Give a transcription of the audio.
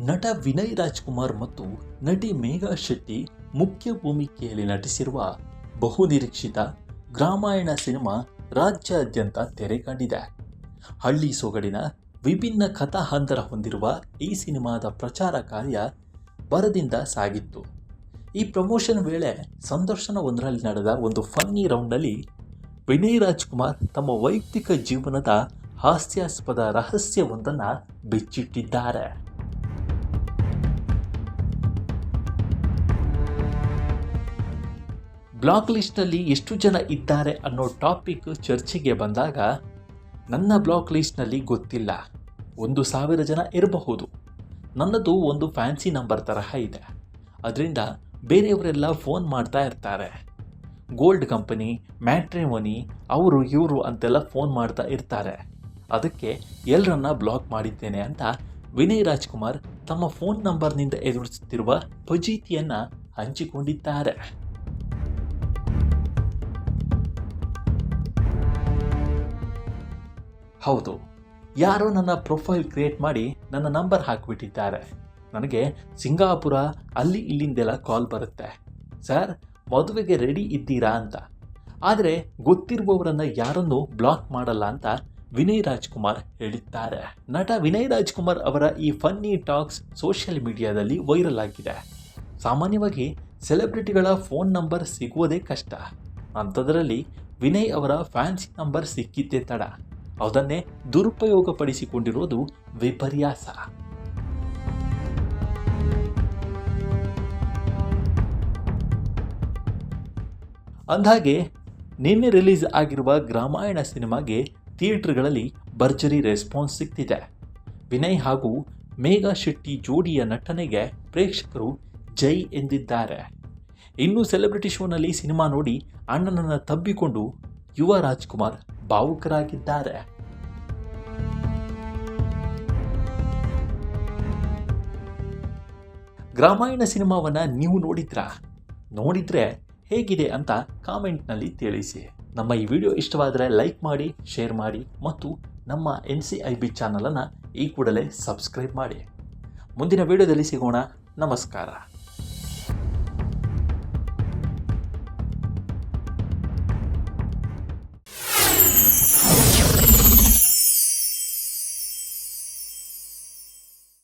ನಟ ವಿನಯ್ ರಾಜ್ಕುಮಾರ್ ಮತ್ತು ನಟಿ ಮೇಘಾ ಶೆಟ್ಟಿ ಮುಖ್ಯ ಭೂಮಿಕೆಯಲ್ಲಿ ನಟಿಸಿರುವ ಬಹುನಿರೀಕ್ಷಿತ ಗ್ರಾಮಾಯಣ ಸಿನಿಮಾ ರಾಜ್ಯಾದ್ಯಂತ ತೆರೆ ಕಂಡಿದೆ. ಹಳ್ಳಿ ಸೊಗಡಿನ ವಿಭಿನ್ನ ಕಥಾ ಹಂದರ ಹೊಂದಿರುವ ಈ ಸಿನಿಮಾದ ಪ್ರಚಾರ ಕಾರ್ಯ ಭರದಿಂದ ಸಾಗಿತ್ತು. ಈ ಪ್ರಮೋಷನ್ ವೇಳೆ ಸಂದರ್ಶನವೊಂದರಲ್ಲಿ ನಡೆದ ಒಂದು ಫನ್ನಿ ರೌಂಡ್ನಲ್ಲಿ ವಿನಯ್ ರಾಜ್ಕುಮಾರ್ ತಮ್ಮ ವೈಯಕ್ತಿಕ ಜೀವನದ ಹಾಸ್ಯಾಸ್ಪದ ರಹಸ್ಯವೊಂದನ್ನು ಬಿಚ್ಚಿಟ್ಟಿದ್ದಾರೆ. ಬ್ಲಾಕ್ ಲಿಸ್ಟ್ನಲ್ಲಿ ಎಷ್ಟು ಜನ ಇದ್ದಾರೆ ಅನ್ನೋ ಟಾಪಿಕ್ ಚರ್ಚೆಗೆ ಬಂದಾಗ, ನನ್ನ ಬ್ಲಾಕ್ ಲಿಸ್ಟ್ನಲ್ಲಿ ಗೊತ್ತಿಲ್ಲ, 1,000 ಜನ ಇರಬಹುದು. ನನ್ನದು ಒಂದು ಫ್ಯಾನ್ಸಿ ನಂಬರ್ ತರಹ ಇದೆ. ಅದರಿಂದ ಬೇರೆಯವರೆಲ್ಲ ಫೋನ್ ಮಾಡ್ತಾ ಇರ್ತಾರೆ. ಗೋಲ್ಡ್ ಕಂಪನಿ, ಮ್ಯಾಟ್ರಿಮೋನಿ, ಅವರು ಇವರು ಅಂತೆಲ್ಲ ಫೋನ್ ಮಾಡ್ತಾ ಇರ್ತಾರೆ. ಅದಕ್ಕೆ ಎಲ್ಲರನ್ನ ಬ್ಲಾಕ್ ಮಾಡಿದ್ದೇನೆ ಅಂತ ವಿನಯ್ ರಾಜ್ಕುಮಾರ್ ತಮ್ಮ ಫೋನ್ ನಂಬರ್ನಿಂದ ಎದುರಿಸುತ್ತಿರುವ ಫಜೀತಿಯನ್ನು ಹಂಚಿಕೊಂಡಿದ್ದಾರೆ. ಹೌದು, ಯಾರೋ ನನ್ನ ಪ್ರೊಫೈಲ್ ಕ್ರಿಯೇಟ್ ಮಾಡಿ ನನ್ನ ನಂಬರ್ ಹಾಕಿಬಿಟ್ಟಿದ್ದಾರೆ. ನನಗೆ ಸಿಂಗಾಪುರ ಅಲ್ಲಿ ಇಲ್ಲಿಂದೆಲ್ಲ ಕಾಲ್ ಬರುತ್ತೆ, ಸರ್ ಮದುವೆಗೆ ರೆಡಿ ಇದ್ದೀರಾ ಅಂತ. ಆದರೆ ಗೊತ್ತಿರುವವರನ್ನು ಯಾರನ್ನೂ ಬ್ಲಾಕ್ ಮಾಡಲ್ಲ ಅಂತ ವಿನಯ್ ರಾಜ್ಕುಮಾರ್ ಹೇಳಿದ್ದಾರೆ. ನಟ ವಿನಯ್ ರಾಜ್ಕುಮಾರ್ ಅವರ ಈ ಫನ್ನಿ ಟಾಕ್ಸ್ ಸೋಷಿಯಲ್ ಮೀಡಿಯಾದಲ್ಲಿ ವೈರಲ್ ಆಗಿದೆ. ಸಾಮಾನ್ಯವಾಗಿ ಸೆಲೆಬ್ರಿಟಿಗಳ ಫೋನ್ ನಂಬರ್ ಸಿಗುವುದೇ ಕಷ್ಟ. ಅಂಥದ್ರಲ್ಲಿ ವಿನಯ್ ಅವರ ಫ್ಯಾನ್ಸಿ ನಂಬರ್ ಸಿಕ್ಕಿದ್ದೇ ತಡ. ಅದನ್ನೇ ದುರುಪಯೋಗಪಡಿಸಿಕೊಂಡಿರೋದು ವಿಪರ್ಯಾಸ. ಅಂದಹಾಗೆ ನಿನ್ನೆ ರಿಲೀಸ್ ಆಗಿರುವ ಗ್ರಾಮಾಯಣ ಸಿನಿಮಾಗೆ ಥಿಯೇಟರ್ಗಳಲ್ಲಿ ಭರ್ಜರಿ ರೆಸ್ಪಾನ್ಸ್ ಸಿಗ್ತಿದೆ. ವಿನಯ್ ಹಾಗೂ ಮೇಘಾ ಶೆಟ್ಟಿ ಜೋಡಿಯ ನಟನೆಗೆ ಪ್ರೇಕ್ಷಕರು ಜೈ ಎಂದಿದ್ದಾರೆ. ಇನ್ನು ಸೆಲೆಬ್ರಿಟಿ ಶೋನಲ್ಲಿ ಸಿನಿಮಾ ನೋಡಿ ಅಣ್ಣನನ್ನು ತಬ್ಬಿಕೊಂಡು ಯುವ ರಾಜ್ಕುಮಾರ್ ಭಾವುಕರಾಗಿದ್ದಾರೆ. ಗ್ರಾಮಾಯಣ ಸಿನಿಮಾವನ್ನು ನೀವು ನೋಡಿದ್ರೆ ಹೇಗಿದೆ ಅಂತ ಕಾಮೆಂಟ್ನಲ್ಲಿ ತಿಳಿಸಿ. ನಮ್ಮ ಈ ವಿಡಿಯೋ ಇಷ್ಟವಾದರೆ ಲೈಕ್ ಮಾಡಿ, ಶೇರ್ ಮಾಡಿ ಮತ್ತು ನಮ್ಮ NCIB ಚಾನಲನ್ನು ಈ ಕೂಡಲೇ ಸಬ್ಸ್ಕ್ರೈಬ್ ಮಾಡಿ. ಮುಂದಿನ ವಿಡಿಯೋದಲ್ಲಿ ಸಿಗೋಣ. ನಮಸ್ಕಾರ.